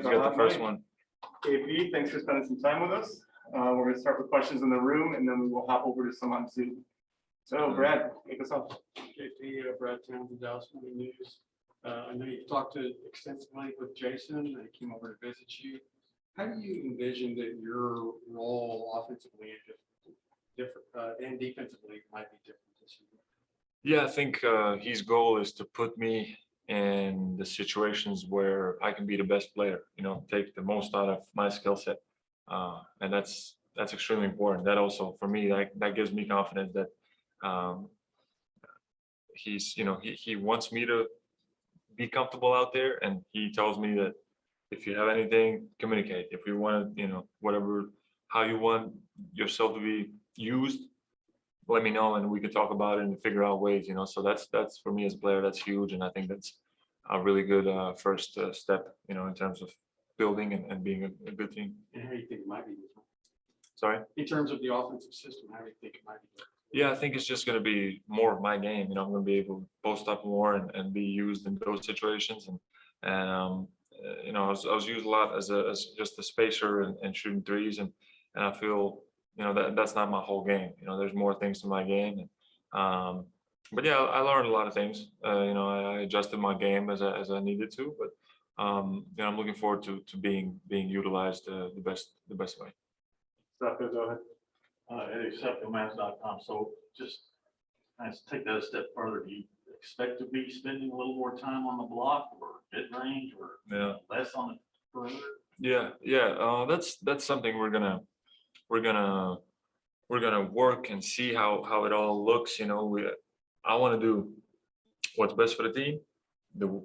Let's get the first one. KP, thanks for spending some time with us. We're going to start with questions in the room, and then we will hop over to some on Zoom. So, Brad, kick us off. JP, Brad Townsend, Dallas Morning News. I know you've talked extensively with Jason, and he came over to visit you. How do you envision that your role offensively and defensively might be different this year? Yeah, I think his goal is to put me in the situations where I can be the best player, take the most out of my skill set. And that's extremely important. That also, for me, that gives me confidence that he wants me to be comfortable out there, and he tells me that if you have anything, communicate. If you want to, how you want yourself to be used, let me know, and we can talk about it and figure out ways. So that's for me as a player, that's huge, and I think that's a really good first step, in terms of building and being a good team. And how do you think it might be different? Sorry? In terms of the offensive system, how do you think it might be different? Yeah, I think it's just going to be more of my game. I'm going to be able to post up more and be used in those situations. And I was used a lot as just a spacer and shooting threes. And I feel, that's not my whole game. There's more things to my game. But yeah, I learned a lot of things. I adjusted my game as I needed to. But I'm looking forward to being utilized the best way. Stop, go ahead. Mavs.com. So just let's take that a step further. Do you expect to be spending a little more time on the block or mid range or less on the perimeter? Yeah. That's something we're gonna work and see how it all looks. I want to do what's best for the team,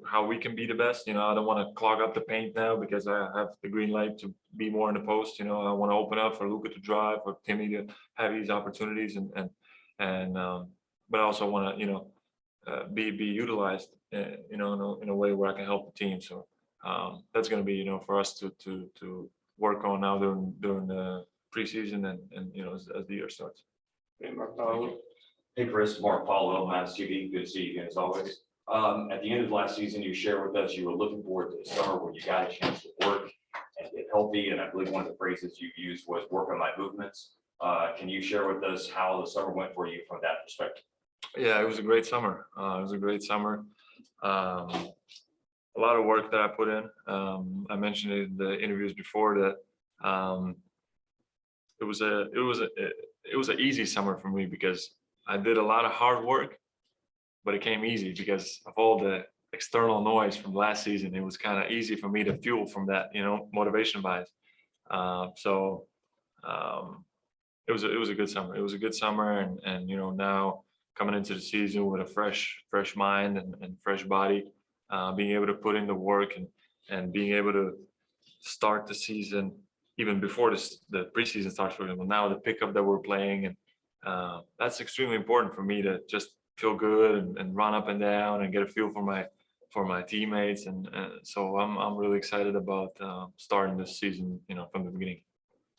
how we can be the best. I don't want to clog up the paint now because I have the green light to be more in the post. I want to open up for Luka to drive, for Timmy to have these opportunities, but I also want to be utilized in a way where I can help the team. So that's going to be for us to work on now during the preseason and as the year starts. Hey Chris, Mark Paulo, Mavs TV. Good to see you again as always. At the end of last season, you shared with us you were looking forward to the summer when you got a chance to work and get healthy. And I believe one of the phrases you used was work on my movements. Can you share with us how the summer went for you from that perspective? Yeah, it was a great summer. A lot of work that I put in. I mentioned it in the interviews before that it was an easy summer for me because I did a lot of hard work, but it came easy because of all the external noise from last season. It was kind of easy for me to fuel from that, motivation wise. So it was a good summer. It was a good summer, and now coming into the season with a fresh mind and fresh body, being able to put in the work and being able to start the season even before the preseason starts for them. Now the pickup that we're playing, and that's extremely important for me to just feel good and run up and down and get a feel for my teammates, and so I'm really excited about starting this season, from the beginning.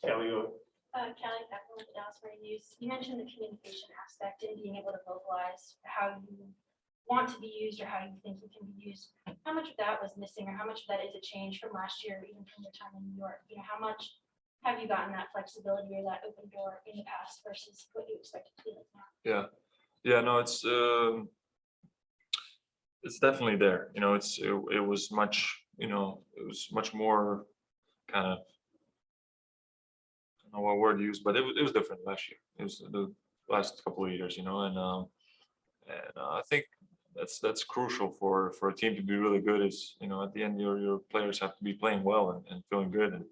Kelly, Kelly Beckman with the Dallas Morning News. You mentioned the communication aspect and being able to vocalize how you want to be used or how you think you can be used. How much of that was missing, or how much of that is a change from last year, even from your time in New York? How much have you gotten that flexibility or that open door in the past versus what you expect it to be like now? Yeah, no, it's definitely there. It was much more kind of, I don't know what word to use, but it was different last year. It was the last couple of years, and I think that's crucial for a team to be really good. Is at the end your players have to be playing well and feeling good. And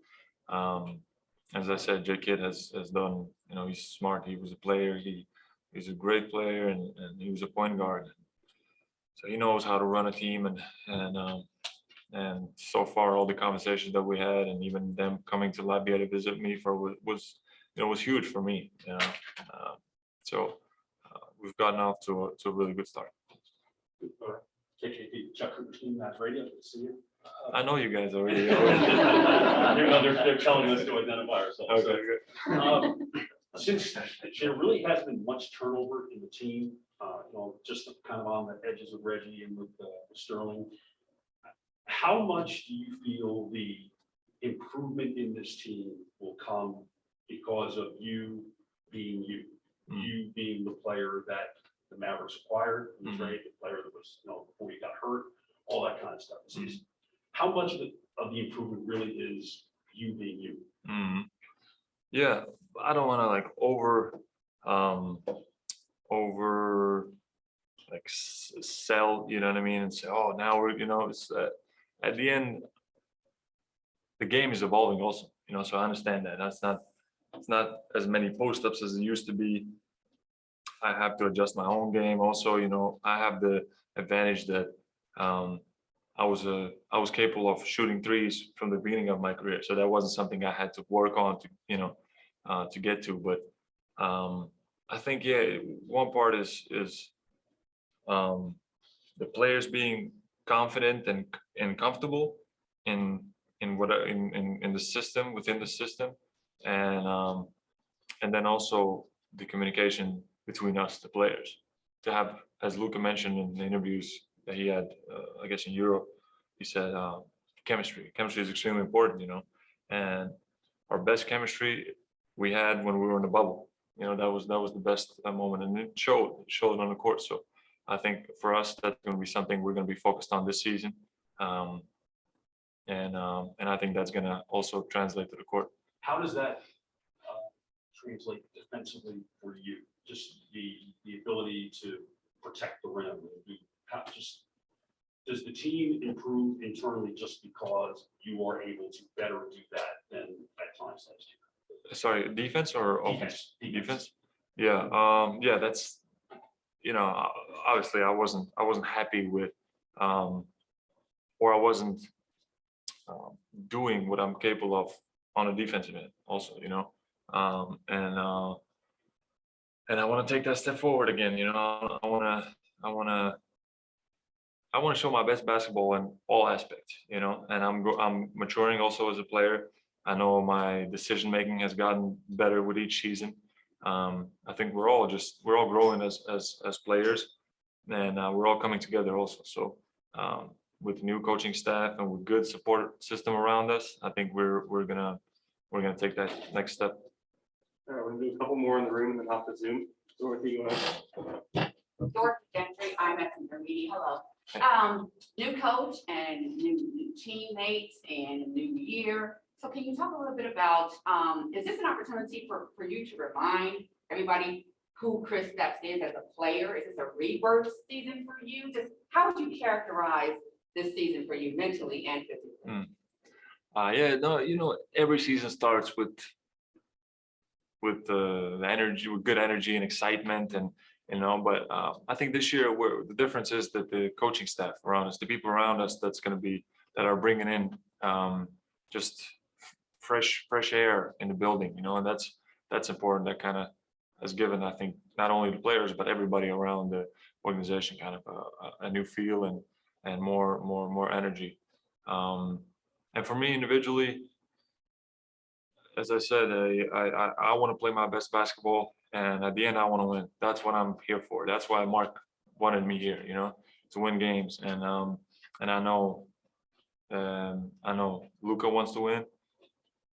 as I said, J Kid has done. He's smart. He was a player. He's a great player, and he was a point guard. So he knows how to run a team, and so far all the conversations that we had, and even them coming to Latvia to visit me was huge for me. So we've gotten off to a really good start. KKP, Chuck Cooperstein, Mavs Radio. Good to see you. I know you guys already. They're telling us to identify ourselves. Okay, good. Since there really hasn't been much turnover in the team, just kind of on the edges with Reggie and with Sterling, how much do you feel the improvement in this team will come because of you being you, you being the player that the Mavericks acquired, the trade, the player that was, before you got hurt, all that kind of stuff. How much of the improvement really is you being you? Yeah, I don't want to like over like sell, you know what I mean, and say, oh, now we're, it's at the end, the game is evolving also, so I understand that. It's not as many post-ups as it used to be. I have to adjust my own game also, I have the advantage that I was capable of shooting threes from the beginning of my career. So that wasn't something I had to work on to, to get to. But I think, yeah, one part is the players being confident and comfortable in the system, within the system, and then also the communication between us, the players, to have, as Luka mentioned in the interviews that he had, I guess in Europe, he said chemistry is extremely important, and our best chemistry we had when we were in the bubble. That was the best moment, and it showed on the court. So I think for us, that's going to be something we're going to be focused on this season. And I think that's going to also translate to the court. How does that translate defensively for you? Just the ability to protect the rim. Does the team improve internally just because you are able to better do that than at times last year? Sorry, defense or offense? Defense. Yeah. Yeah, that's, obviously I wasn't happy with, or I wasn't doing what I'm capable of on a defensive end also, and I want to take that step forward again. I want to show my best basketball in all aspects, and I'm maturing also as a player. I know my decision making has gotten better with each season. I think we're all growing as players, and we're all coming together also. So with new coaching staff and with good support system around us, I think we're gonna take that next step. All right, we're gonna do a couple more in the room and then off the Zoom. Dorothy, you want Dorothy Gentry, I'm at Intermediate. Hello. New coach and new teammates and new year. So can you talk a little bit about, is this an opportunity for you to remind everybody who Kristaps is as a player? Is this a rebirth season for you? Just how would you characterize this season for you mentally and physically? Yeah, no, every season starts with the energy, with good energy and excitement, and but I think this year the difference is that the coaching staff around us, the people around us, that are bringing in just fresh air in the building, and that's important. That kind of has given, I think, not only the players but everybody around the organization kind of a new feel and more energy. And for me individually, as I said, I want to play my best basketball, and at the end, I want to win. That's what I'm here for. That's why Mark wanted me here, to win games. And I know Luka wants to win,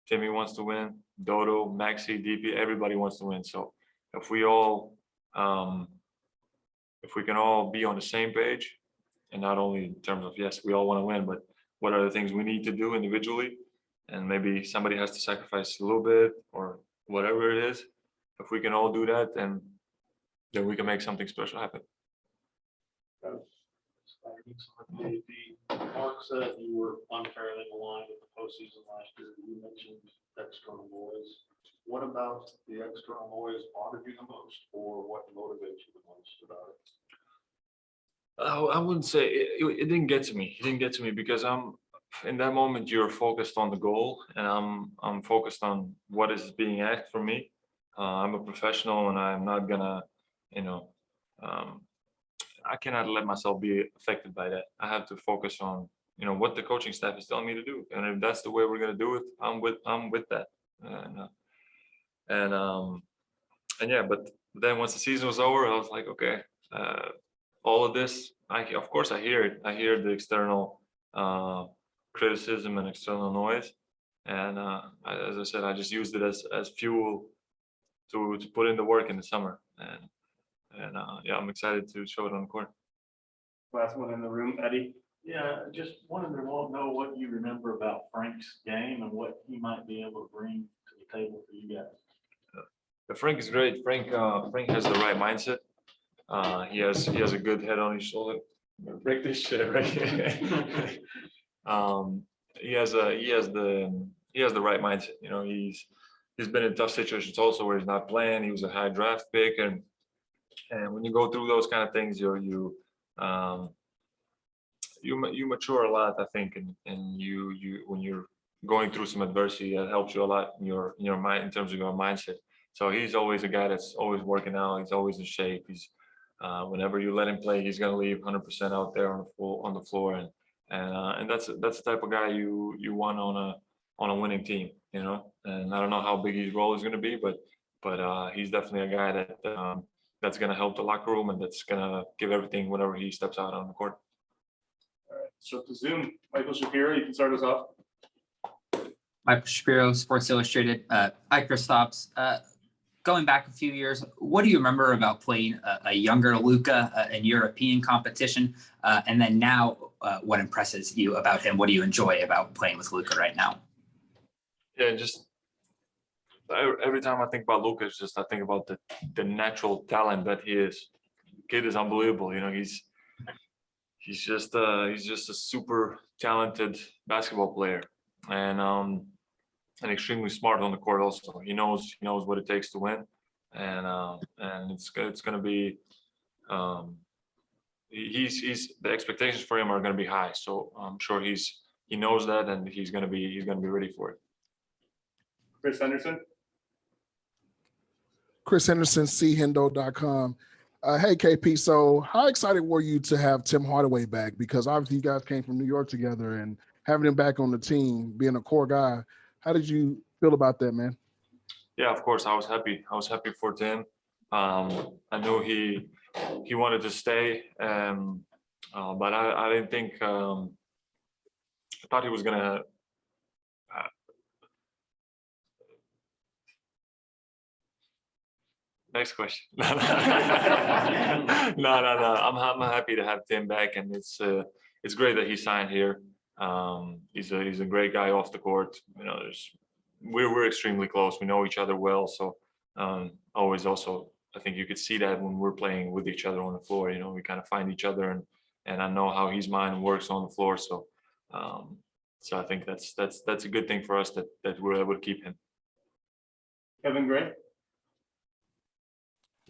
Timmy wants to win, Dodo, Maxi, DP, everybody wants to win. So if we can all be on the same page, and not only in terms of, yes, we all want to win, but what are the things we need to do individually, and maybe somebody has to sacrifice a little bit or whatever it is. If we can all do that, then we can make something special happen. Mark said you were unfairly aligned with the postseason last year. You mentioned external noise. What about the external noise bothered you the most, or what motivates you the most about it? I wouldn't say it didn't get to me. It didn't get to me because in that moment you're focused on the goal, and I'm focused on what is being asked from me. I'm a professional, and I'm not gonna, I cannot let myself be affected by that. I have to focus on, what the coaching staff is telling me to do, and if that's the way we're gonna do it, I'm with that. And yeah, but then once the season was over, I was like, okay, all of this, of course I hear it. I hear the external criticism and external noise, And as I said, I just used it as fuel to put in the work in the summer. And yeah, I'm excited to show it on the court. Last one in the room, Eddie. Yeah, just wanted to know what you remember about Frank's game and what he might be able to bring to the table for you guys. Frank is great. Frank has the right mindset. He has a good head on his shoulder. Break this shit right here. He has the right mindset. You know, he's been in tough situations also where he's not playing. He was a high draft pick, and when you go through those kind of things, you mature a lot, I think, and you when you're going through some adversity, that helps you a lot in your mind, in terms of your mindset. So he's always a guy that's always working out. He's always in shape. He's whenever you let him play, he's gonna leave 100% out there on the floor, and that's the type of guy you want on a winning team, you know. And I don't know how big his role is gonna be, but he's definitely a guy that that's gonna help the locker room and that's gonna give everything whenever he steps out on the court. All right, so to Zoom, Michael Shapiro, you can start us off. Michael Shapiro, Sports Illustrated. Day-Kristaps, going back a few years, what do you remember about playing a younger Luka in European competition? And then now, what impresses you about him? What do you enjoy about playing with Luka right now? Yeah, just every time I think about Luka, it's just I think about the natural talent that he is. The kid is unbelievable. You know, he's just a super talented basketball player, and extremely smart on the court also. He knows what it takes to win, and it's going to be he's the expectations for him are going to be high. So I'm sure he knows that, and he's going to be ready for it. Chris Henderson. Chris Henderson, chendo.com. Hey, KP, so how excited were you to have Tim Hardaway back? Because obviously you guys came from New York together, and having him back on the team, being a core guy, how did you feel about that, man? Yeah, of course, I was happy. I was happy for Tim. I knew he wanted to stay, but I didn't think, I thought he was going to next question. No. I'm happy to have Tim back, and it's great that he signed here. He's a great guy off the court. You know, we're extremely close. We know each other well. So always also, I think you could see that when we're playing with each other on the floor. You know, we kind of find each other, and I know how his mind works on the floor. So I think that's a good thing for us that we're able to keep him. Kevin Gray.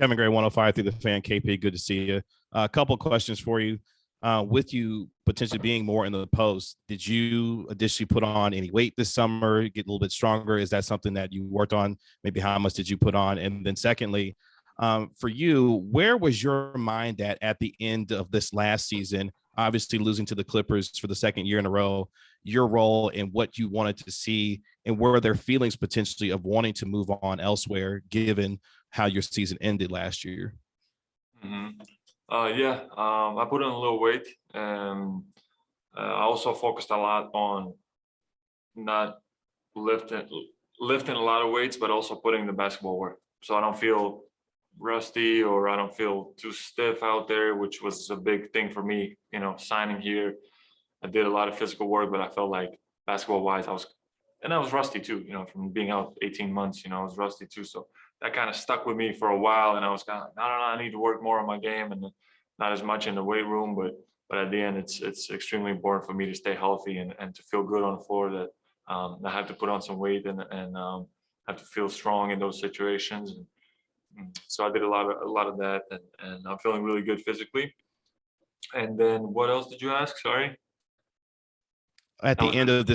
Kevin Gray, 105 through the fan. KP, good to see you. A couple of questions for you. With you potentially being more in the post, did you additionally put on any weight this summer, get a little bit stronger? Is that something that you worked on? Maybe how much did you put on? And then secondly, for you, where was your mind at the end of this last season? Obviously losing to the Clippers for the second year in a row, your role and what you wanted to see, and were there feelings potentially of wanting to move on elsewhere given how your season ended last year? Mm-hmm. Yeah, I put on a little weight. I also focused a lot on not lifting a lot of weights, but also putting the basketball work. So I don't feel rusty or I don't feel too stiff out there, which was a big thing for me. You know, signing here, I did a lot of physical work, but I felt like basketball wise, I was rusty too. You know, from being out 18 months, you know, I was rusty too. So that kind of stuck with me for a while, and I was kind of like, no, I need to work more on my game, and not as much in the weight room, but at the end, it's extremely important for me to stay healthy and to feel good on the floor. That I have to put on some weight and have to feel strong in those situations. And so I did a lot of that, and I'm feeling really good physically. And then what else did you ask? Sorry. At the end of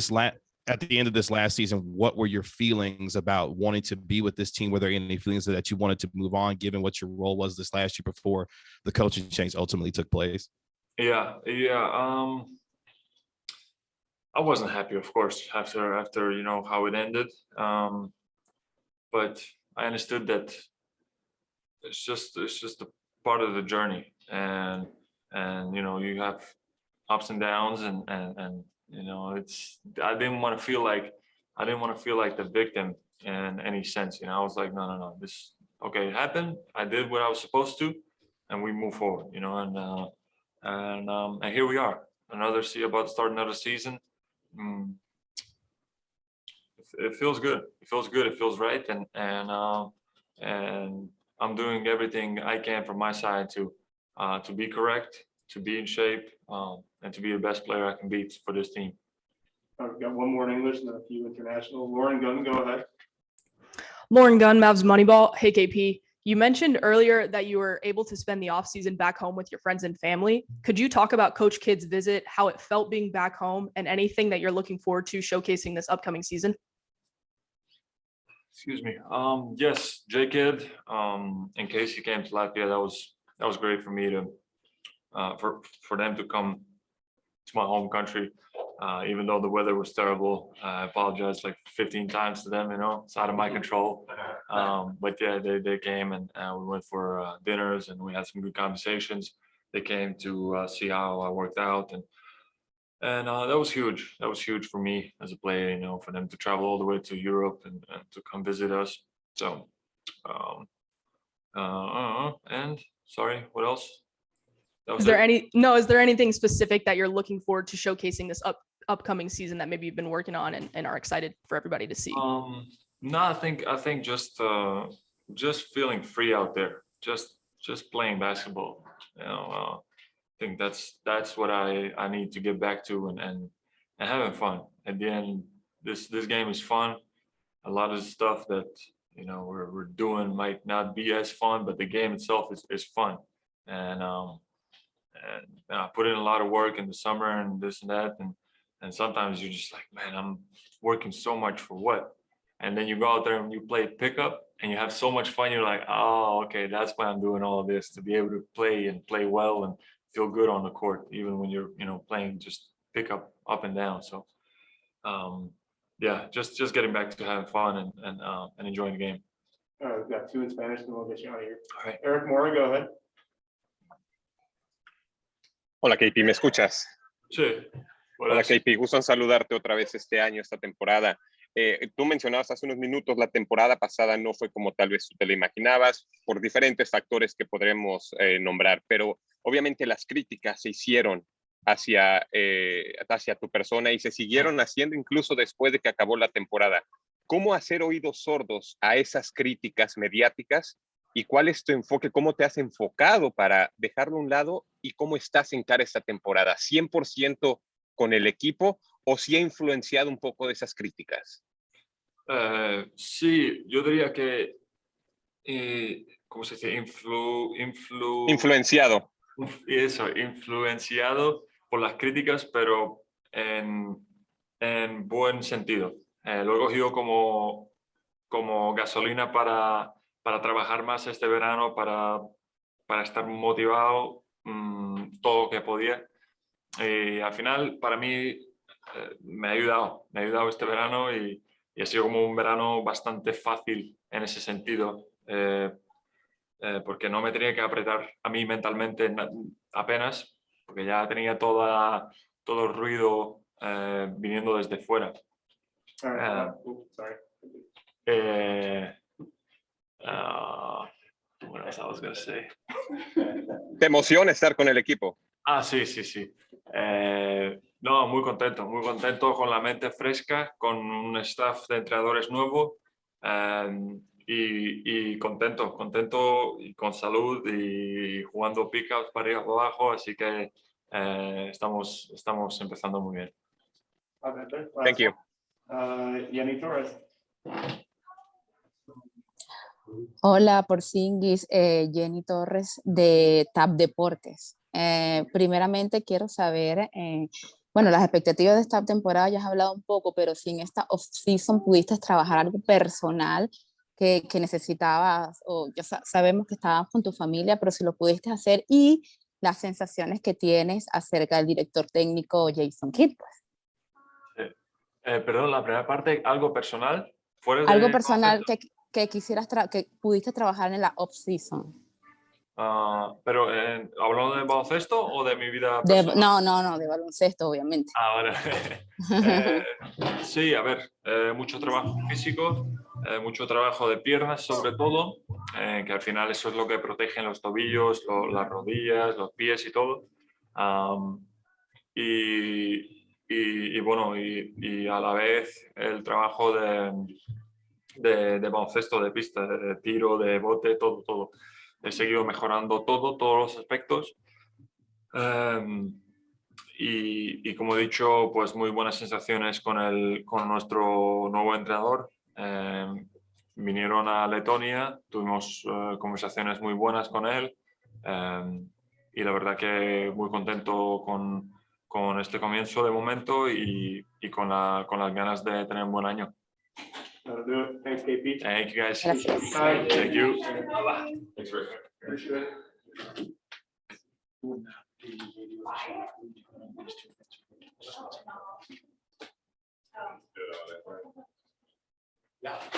this last season, what were your feelings about wanting to be with this team? Were there any feelings that you wanted to move on, given what your role was this last year before the coaching change ultimately took place? Yeah. I wasn't happy, of course, after you know how it ended. But I understood that it's just a part of the journey, and you know, you have ups and downs, and you know, I didn't want to feel like I didn't want to feel like the victim in any sense. You know, I was like, no, this, okay, it happened. I did what I was supposed to, and we move forward, you know, and here we are, about to start another season. It feels good. It feels good. It feels right. And I'm doing everything I can from my side to be correct, to be in shape, and to be the best player I can be for this team. We've got one more in English and then a few international. Lauren Gunn, go ahead. Lauren Gunn, Mavs Moneyball. Hey, KP. You mentioned earlier that you were able to spend the offseason back home with your friends and family. Could you talk about Coach Kidd's visit, how it felt being back home, and anything that you're looking forward to showcasing this upcoming season? Excuse me. Yes, J Kidd. In case he came to Latvia, that was great for me to for them to come to my home country. Even though the weather was terrible, I apologized like 15 times to them. You know, it's out of my control. But yeah, they came and we went for dinners and we had some good conversations. They came to see how I worked out, and that was huge. That was huge for me as a player. You know, for them to travel all the way to Europe and to come visit us. So, and sorry, what else? Is there anything specific that you're looking forward to showcasing this upcoming season that maybe you've been working on and are excited for everybody to see? No, I think just feeling free out there, just playing basketball. You know, I think that's what I need to get back to and having fun. At the end, this game is fun. A lot of the stuff that, you know, we're doing might not be as fun, but the game itself is fun. And I put in a lot of work in the summer and this and that, and sometimes you're just like, man, I'm working so much for what? And then you go out there and you play pickup and you have so much fun. You're like, oh, okay, that's why I'm doing all of this, to be able to play and play well and feel good on the court, even when you're, you know, playing just pickup up and down. So yeah, just getting back to having fun and enjoying the game. All right, we've got two in Spanish and we'll get you out of here. All right. Eric Mora, go ahead. Hola KP, ¿me escuchas? Sí. Hola KP, gusto en saludarte otra vez este año, esta temporada. Tú mencionabas hace unos minutos, la temporada pasada no fue como tal vez tú te la imaginabas, por diferentes factores que podremos nombrar, pero obviamente las críticas se hicieron hacia tu persona y se siguieron haciendo incluso después de que acabó la temporada. ¿Cómo hacer oídos sordos a esas críticas mediáticas? ¿Y cuál es tu enfoque? ¿Cómo te has enfocado para dejarlo a un lado? ¿Y cómo estás en cara esta temporada? ¿100% con el equipo o si ha influenciado un poco de esas críticas? Sí, yo diría que, ¿cómo se dice? Influenciado. Eso, influenciado por las críticas, pero en buen sentido. Lo he cogido como gasolina para trabajar más este verano, para estar motivado todo lo que podía. Y al final, para mí, me ha ayudado este verano y ha sido como un verano bastante fácil en ese sentido, porque no me tenía que apretar a mí mentalmente apenas, porque ya tenía todo el ruido viniendo desde fuera. What else I was gonna say? ¿Te emociona estar con el equipo? Sí. No, muy contento con la mente fresca, con un staff de entrenadores nuevo y contento y con salud y jugando pick-ups para ir abajo, así que estamos empezando muy bien. Thank you. Yanni Torres. Hola, Porzingis, Jenny Torres de TAP Deportes. Primeramente quiero saber, bueno, las expectativas de esta temporada ya has hablado un poco, pero si en esta off-season pudiste trabajar algo personal que necesitabas, o ya sabemos que estabas con tu familia, pero si lo pudiste hacer y las sensaciones que tienes acerca del director técnico Jason Kidd, pues. Perdón, la primera parte, algo personal. Algo personal que quisieras, que pudiste trabajar en la off-season. Pero ¿hablando de baloncesto o de mi vida personal? No, de baloncesto, obviamente. Vale. Sí, a ver, mucho trabajo físico, mucho trabajo de piernas sobre todo, que al final eso es lo que protege los tobillos, las rodillas, los pies y todo. Y bueno, y a la vez el trabajo de baloncesto, de pista, de tiro, de bote, todo. He seguido mejorando todos los aspectos. Y como he dicho, pues muy buenas sensaciones con nuestro nuevo entrenador. Vinieron a Letonia, tuvimos conversaciones muy buenas con él y la verdad que muy contento con este comienzo de momento y con las ganas de tener un buen año. That'll do it. Thanks, KP. Thank you guys. Gracias. Thank you. Thanks, Rick. Appreciate it.